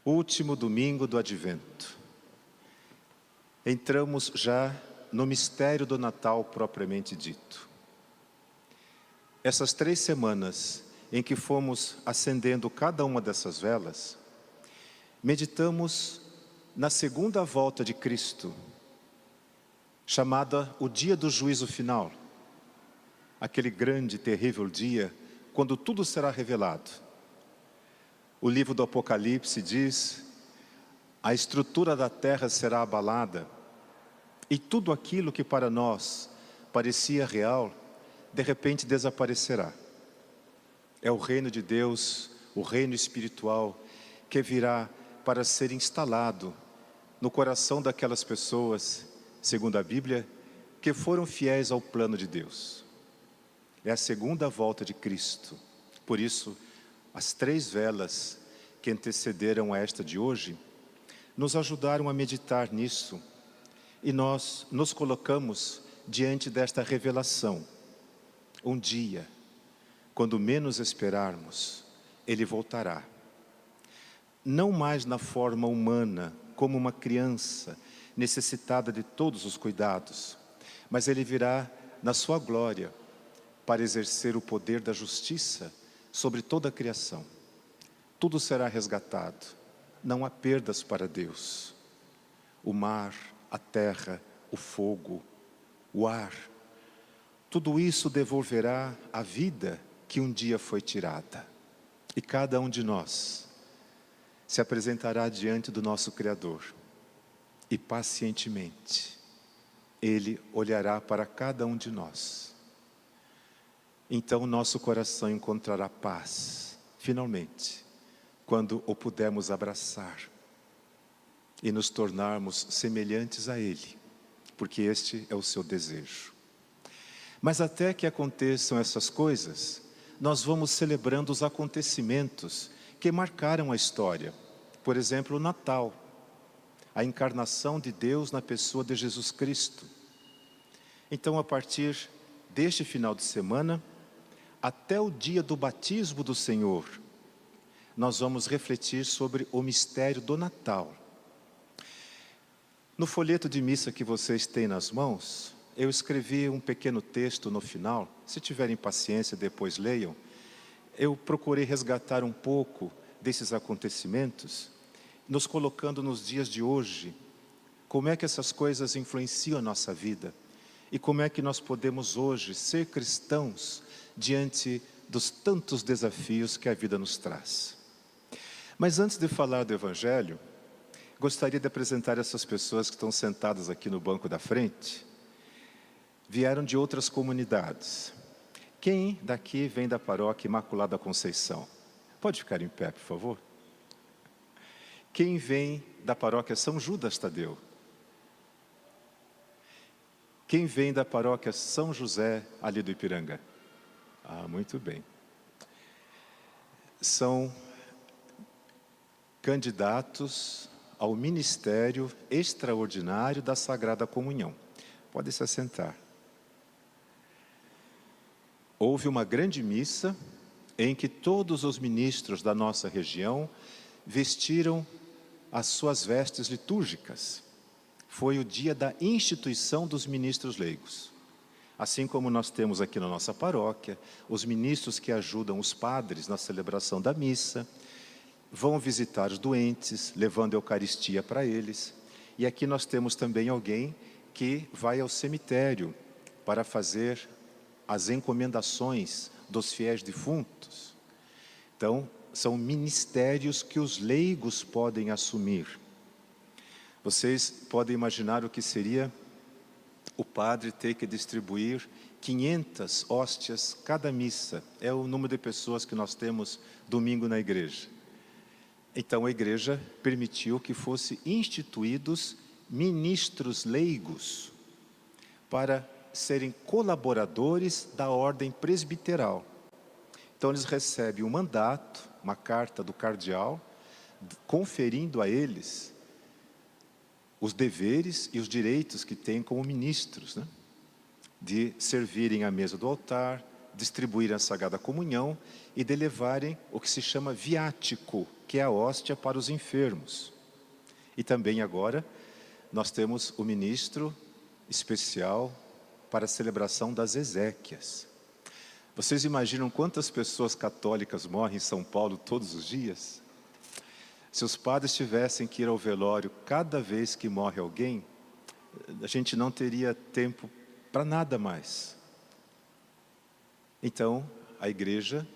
Último domingo do Advento. Entramos já no mistério do Natal propriamente dito. Essas 3 semanas em que fomos acendendo cada uma dessas velas, meditamos na segunda volta de Cristo, chamada o dia do juízo final, aquele grande e terrível dia quando tudo será revelado. O livro do Apocalipse diz: a estrutura da terra será abalada e tudo aquilo que para nós parecia real, de repente desaparecerá. É o reino de Deus, o reino espiritual, que virá para ser instalado no coração daquelas pessoas, segundo a Bíblia, que foram fiéis ao plano de Deus. É a segunda volta de Cristo. Por isso, as 3 velas que antecederam a esta de hoje, nos ajudaram a meditar nisso, e nós nos colocamos diante desta revelação. Um dia, quando menos esperarmos, Ele voltará. Não mais na forma humana, como uma criança, necessitada de todos os cuidados, mas Ele virá na sua glória, para exercer o poder da justiça sobre toda a criação. Tudo será resgatado, não há perdas para Deus. O mar, a terra, o fogo, o ar, tudo isso devolverá a vida que um dia foi tirada. E cada um de nós se apresentará diante do nosso Criador e pacientemente Ele olhará para cada um de nós. Então nosso coração encontrará paz, finalmente, quando o pudermos abraçar e nos tornarmos semelhantes a Ele, porque este é o seu desejo. Mas até que aconteçam essas coisas, nós vamos celebrando os acontecimentos que marcaram a história. Por exemplo, o Natal, a encarnação de Deus na pessoa de Jesus Cristo. Então, a partir deste final de semana, até o dia do batismo do Senhor, nós vamos refletir sobre o mistério do Natal. No folheto de missa que vocês têm nas mãos, eu escrevi um pequeno texto no final. Se tiverem paciência, depois leiam. Eu procurei resgatar um pouco desses acontecimentos, nos colocando nos dias de hoje, como é que essas coisas influenciam a nossa vida e como é que nós podemos hoje ser cristãos diante dos tantos desafios que a vida nos traz. Mas antes de falar do Evangelho, gostaria de apresentar essas pessoas que estão sentadas aqui no banco da frente. Vieram de outras comunidades. Quem daqui vem da paróquia Imaculada Conceição? Pode ficar em pé, por favor. Quem vem da paróquia São Judas Tadeu? Quem vem da paróquia São José, ali do Ipiranga? Ah, muito bem. São candidatos ao ministério extraordinário da Sagrada Comunhão. Pode se assentar. Houve uma grande missa em que todos os ministros da nossa região vestiram as suas vestes litúrgicas. Foi o dia da instituição dos ministros leigos. Assim como nós temos aqui na nossa paróquia, os ministros que ajudam os padres na celebração da missa, vão visitar os doentes, levando a Eucaristia para eles. E aqui nós temos também alguém que vai ao cemitério para fazer as encomendações dos fiéis defuntos. Então, são ministérios que os leigos podem assumir. Vocês podem imaginar o que seria o padre ter que distribuir 500 hóstias cada missa. É o número de pessoas que nós temos domingo na igreja. Então a igreja permitiu que fossem instituídos ministros leigos para serem colaboradores da ordem presbiteral. Então eles recebem um mandato, uma carta do cardeal, conferindo a eles os deveres e os direitos que têm como ministros, né? De servirem à mesa do altar, distribuírem a Sagrada Comunhão e de levarem o que se chama viático, que é a hóstia para os enfermos. E também agora nós temos o ministro especial para a celebração das exéquias. Vocês imaginam quantas pessoas católicas morrem em São Paulo todos os dias? Se os padres tivessem que ir ao velório cada vez que morre alguém, a gente não teria tempo para nada mais. Então, a igreja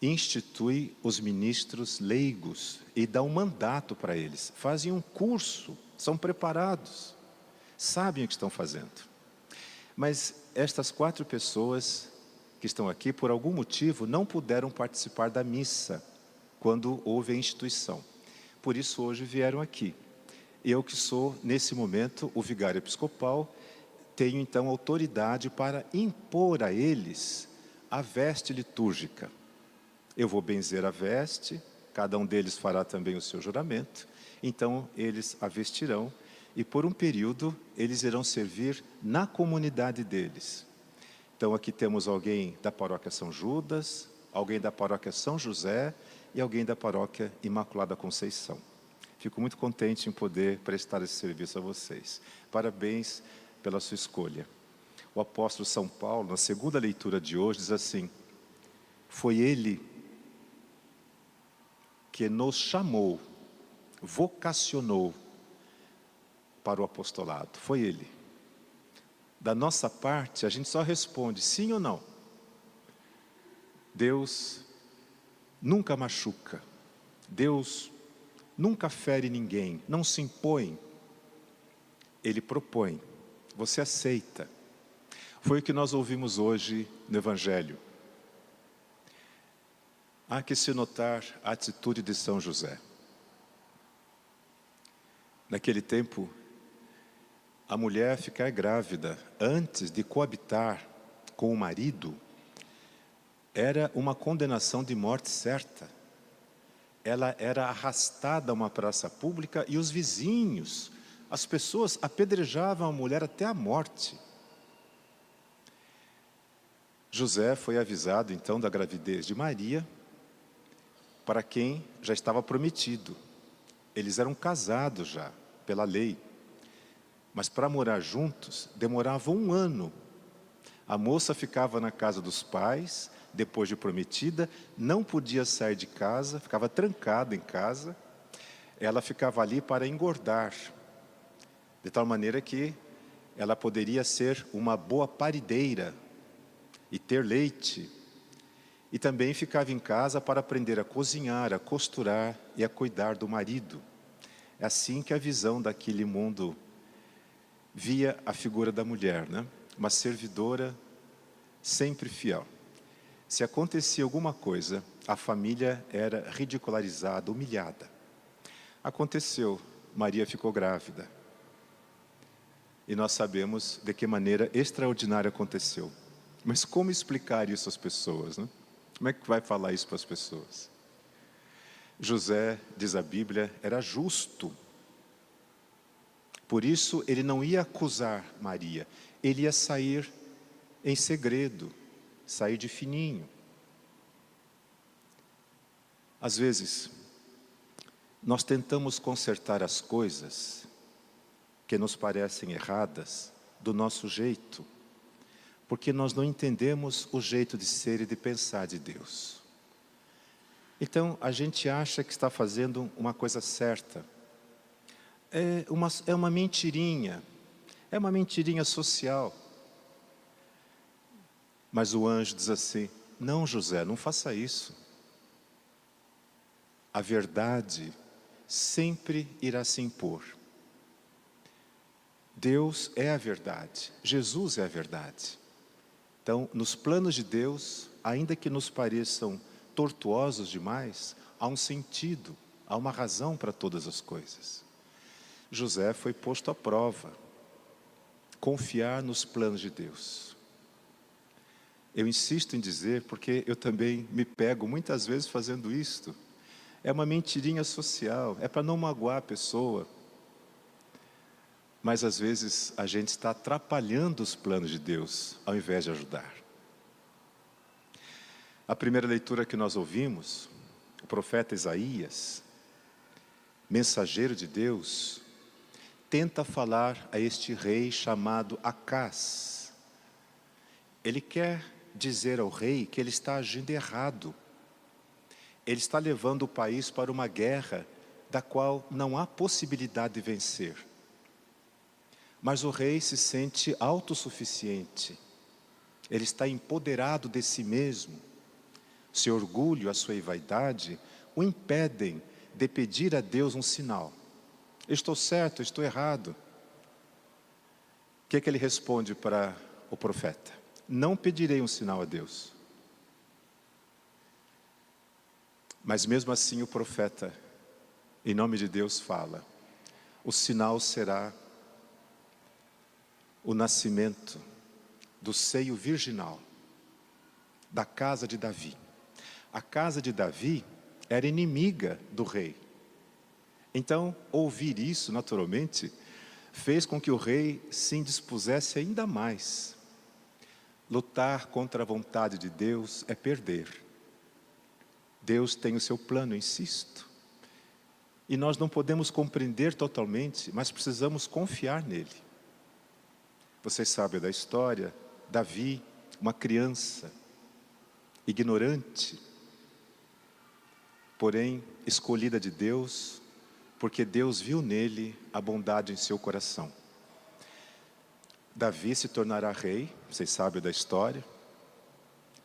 institui os ministros leigos e dá um mandato para eles. Fazem um curso, são preparados, sabem o que estão fazendo. Mas estas 4 pessoas que estão aqui, por algum motivo, não puderam participar da missa quando houve a instituição. Por isso, hoje vieram aqui. Eu que sou, nesse momento, o vigário episcopal, tenho então autoridade para impor a eles a veste litúrgica. Eu vou benzer a veste, cada um deles fará também o seu juramento, então eles a vestirão e por um período eles irão servir na comunidade deles. Então aqui temos alguém da paróquia São Judas, alguém da paróquia São José e alguém da paróquia Imaculada Conceição. Fico muito contente em poder prestar esse serviço a vocês. Parabéns pela sua escolha. O apóstolo São Paulo, na segunda leitura de hoje, diz assim: foi ele que nos chamou, vocacionou para o apostolado. Foi ele. Da nossa parte, a gente só responde sim ou não. Deus nunca machuca. Deus nunca fere ninguém, não se impõe. Ele propõe. Você aceita. Foi o que nós ouvimos hoje no Evangelho. Há que se notar a atitude de São José. Naquele tempo, a mulher ficar grávida antes de coabitar com o marido era uma condenação de morte certa. Ela era arrastada a uma praça pública e os vizinhos, as pessoas apedrejavam a mulher até a morte. José foi avisado então da gravidez de Maria, para quem já estava prometido. Eles eram casados já, pela lei. Mas para morar juntos, demorava 1 ano. A moça ficava na casa dos pais, depois de prometida, não podia sair de casa, ficava trancada em casa. Ela ficava ali para engordar, de tal maneira que ela poderia ser uma boa parideira e ter leite. E também ficava em casa para aprender a cozinhar, a costurar e a cuidar do marido. É assim que a visão daquele mundo via a figura da mulher, né? Uma servidora sempre fiel. Se acontecia alguma coisa, a família era ridicularizada, humilhada. Aconteceu, Maria ficou grávida. E nós sabemos de que maneira extraordinária aconteceu. Mas como explicar isso às pessoas, né? Como é que vai falar isso para as pessoas? José, diz a Bíblia, era justo. Por isso, ele não ia acusar Maria. Ele ia sair em segredo, sair de fininho. Às vezes, nós tentamos consertar as coisas que nos parecem erradas do nosso jeito, porque nós não entendemos o jeito de ser e de pensar de Deus. Então, a gente acha que está fazendo uma coisa certa. É uma mentirinha social. Mas o anjo diz assim: não, José, não faça isso. A verdade sempre irá se impor. Deus é a verdade, Jesus é a verdade. Então, nos planos de Deus, ainda que nos pareçam tortuosos demais, há um sentido, há uma razão para todas as coisas. José foi posto à prova. Confiar nos planos de Deus. Eu insisto em dizer, porque eu também me pego muitas vezes fazendo isto. É uma mentirinha social, é para não magoar a pessoa. Mas às vezes a gente está atrapalhando os planos de Deus, ao invés de ajudar. A primeira leitura que nós ouvimos, o profeta Isaías, mensageiro de Deus, tenta falar a este rei chamado Acás. Ele quer dizer ao rei que ele está agindo errado. Ele está levando o país para uma guerra da qual não há possibilidade de vencer. Mas o rei se sente autossuficiente. Ele está empoderado de si mesmo. Seu orgulho, a sua vaidade, o impedem de pedir a Deus um sinal. Estou certo, estou errado. O que ele responde para o profeta? Não pedirei um sinal a Deus. Mas mesmo assim o profeta, em nome de Deus, fala: o sinal será o nascimento do seio virginal da casa de Davi. A casa de Davi era inimiga do rei. Então, ouvir isso, naturalmente, fez com que o rei se indispusesse ainda mais. Lutar contra a vontade de Deus é perder. Deus tem o seu plano, insisto. E nós não podemos compreender totalmente, mas precisamos confiar nele. Vocês sabem da história, Davi, uma criança, ignorante, porém escolhida de Deus, porque Deus viu nele a bondade em seu coração. Davi se tornará rei, vocês sabem da história,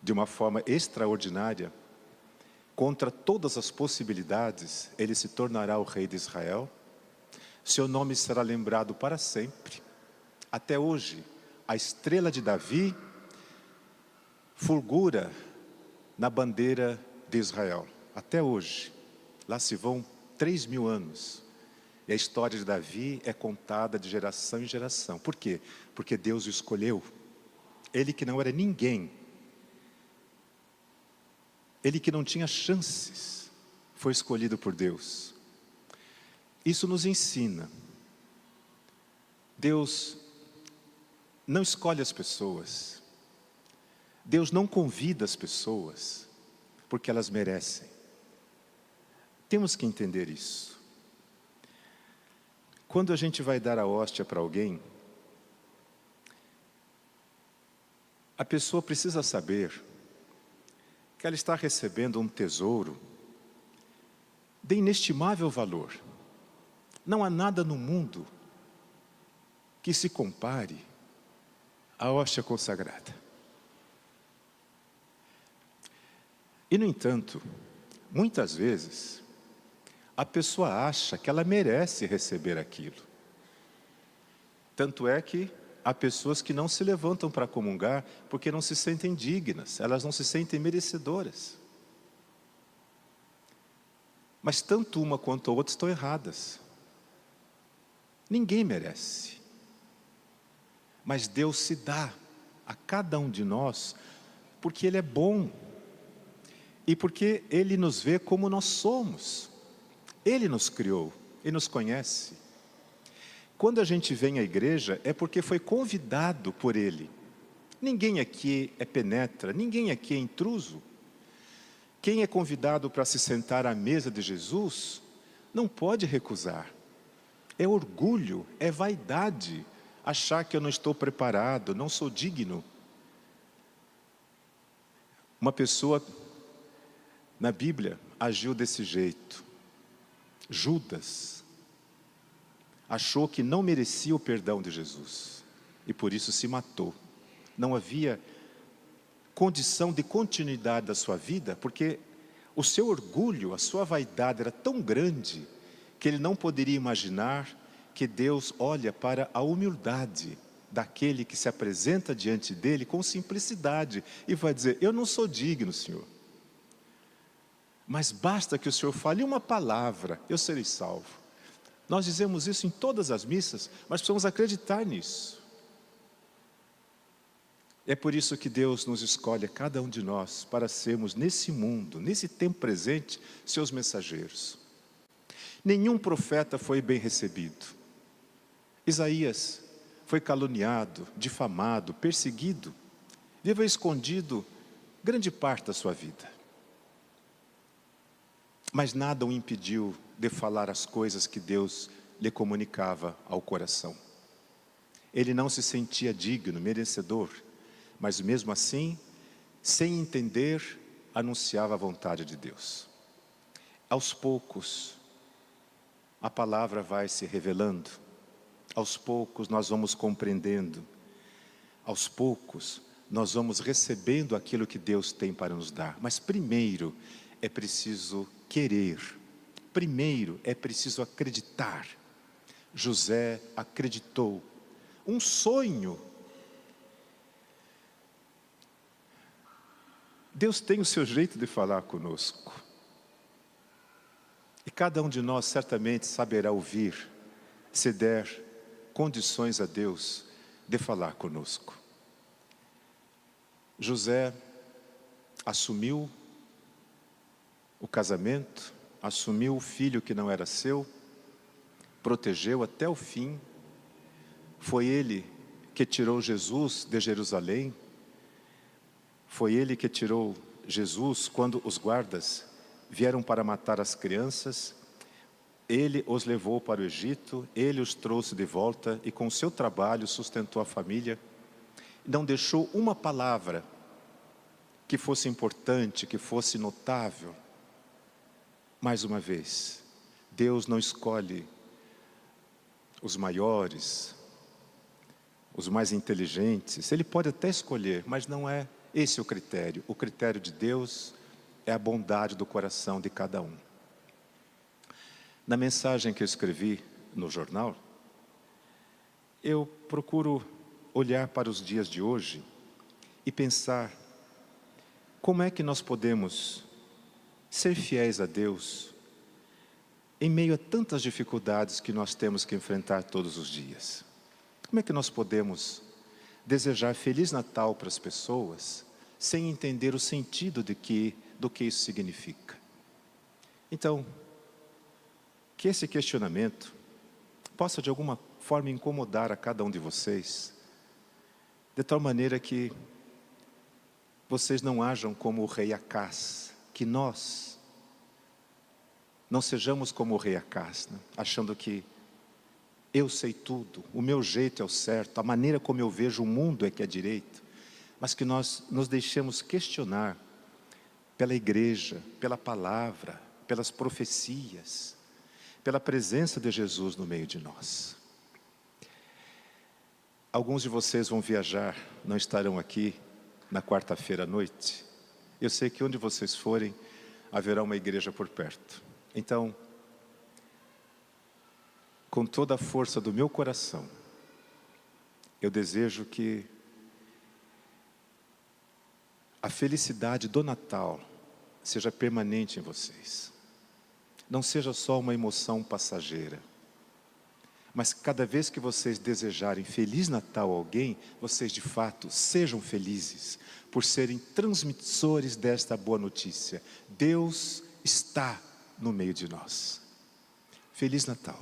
de uma forma extraordinária. Contra todas as possibilidades, ele se tornará o rei de Israel. Seu nome será lembrado para sempre. Até hoje, a estrela de Davi fulgura na bandeira de Israel. Até hoje. Lá se vão 3.000 anos. E a história de Davi é contada de geração em geração. Por quê? Porque Deus o escolheu. Ele que não era ninguém. Ele que não tinha chances, foi escolhido por Deus. Isso nos ensina. Deus não escolhe as pessoas. Deus não convida as pessoas, porque elas merecem. Temos que entender isso. Quando a gente vai dar a hóstia para alguém, a pessoa precisa saber que ela está recebendo um tesouro de inestimável valor. Não há nada no mundo que se compare à hóstia consagrada. E, no entanto, muitas vezes, a pessoa acha que ela merece receber aquilo. Tanto é que há pessoas que não se levantam para comungar porque não se sentem dignas, elas não se sentem merecedoras. Mas tanto uma quanto a outra estão erradas. Ninguém merece. Mas Deus se dá a cada um de nós porque Ele é bom e porque Ele nos vê como nós somos. Ele nos criou e nos conhece. Quando a gente vem à igreja é porque foi convidado por Ele. Ninguém aqui é penetra, ninguém aqui é intruso. Quem é convidado para se sentar à mesa de Jesus não pode recusar. É orgulho, é vaidade, achar que eu não estou preparado, não sou digno. Uma pessoa na Bíblia agiu desse jeito. Judas achou que não merecia o perdão de Jesus e por isso se matou. Não havia condição de continuidade da sua vida, porque o seu orgulho, a sua vaidade era tão grande que ele não poderia imaginar que Deus olha para a humildade daquele que se apresenta diante dele com simplicidade e vai dizer: eu não sou digno, Senhor, mas basta que o Senhor fale uma palavra, eu serei salvo. Nós dizemos isso em todas as missas, mas precisamos acreditar nisso. É por isso que Deus nos escolhe a cada um de nós para sermos nesse mundo, nesse tempo presente, seus mensageiros. Nenhum profeta foi bem recebido. Isaías foi caluniado, difamado, perseguido, viveu escondido grande parte da sua vida. Mas nada o impediu de falar as coisas que Deus lhe comunicava ao coração. Ele não se sentia digno, merecedor, mas mesmo assim, sem entender, anunciava a vontade de Deus. Aos poucos, a palavra vai se revelando. Aos poucos nós vamos compreendendo. Aos poucos nós vamos recebendo aquilo que Deus tem para nos dar. Mas primeiro é preciso querer. Primeiro é preciso acreditar. José acreditou. Um sonho. Deus tem o seu jeito de falar conosco. E cada um de nós certamente saberá ouvir, se der condições a Deus de falar conosco. José assumiu o casamento, assumiu o filho que não era seu, protegeu até o fim. Foi ele que tirou Jesus de Jerusalém. Foi ele que tirou Jesus quando os guardas vieram para matar as crianças. Ele os levou para o Egito, ele os trouxe de volta e com o seu trabalho sustentou a família. Não deixou uma palavra que fosse importante, que fosse notável. Mais uma vez, Deus não escolhe os maiores, os mais inteligentes. Ele pode até escolher, mas não é esse o critério. O critério de Deus é a bondade do coração de cada um. Na mensagem que eu escrevi no jornal, eu procuro olhar para os dias de hoje e pensar como é que nós podemos ser fiéis a Deus em meio a tantas dificuldades que nós temos que enfrentar todos os dias. Como é que nós podemos desejar Feliz Natal para as pessoas sem entender o sentido do que isso significa? Então, que esse questionamento possa de alguma forma incomodar a cada um de vocês, de tal maneira que vocês não ajam como o rei Acás, que nós não sejamos como o rei Acás, né? Achando que eu sei tudo, o meu jeito é o certo, a maneira como eu vejo o mundo é que é direito, mas que nós nos deixemos questionar pela igreja, pela palavra, pelas profecias, pela presença de Jesus no meio de nós. Alguns de vocês vão viajar, não estarão aqui na quarta-feira à noite. Eu sei que onde vocês forem, haverá uma igreja por perto. Então, com toda a força do meu coração, eu desejo que a felicidade do Natal seja permanente em vocês. Não seja só uma emoção passageira, mas cada vez que vocês desejarem Feliz Natal a alguém, vocês de fato sejam felizes por serem transmissores desta boa notícia. Deus está no meio de nós. Feliz Natal.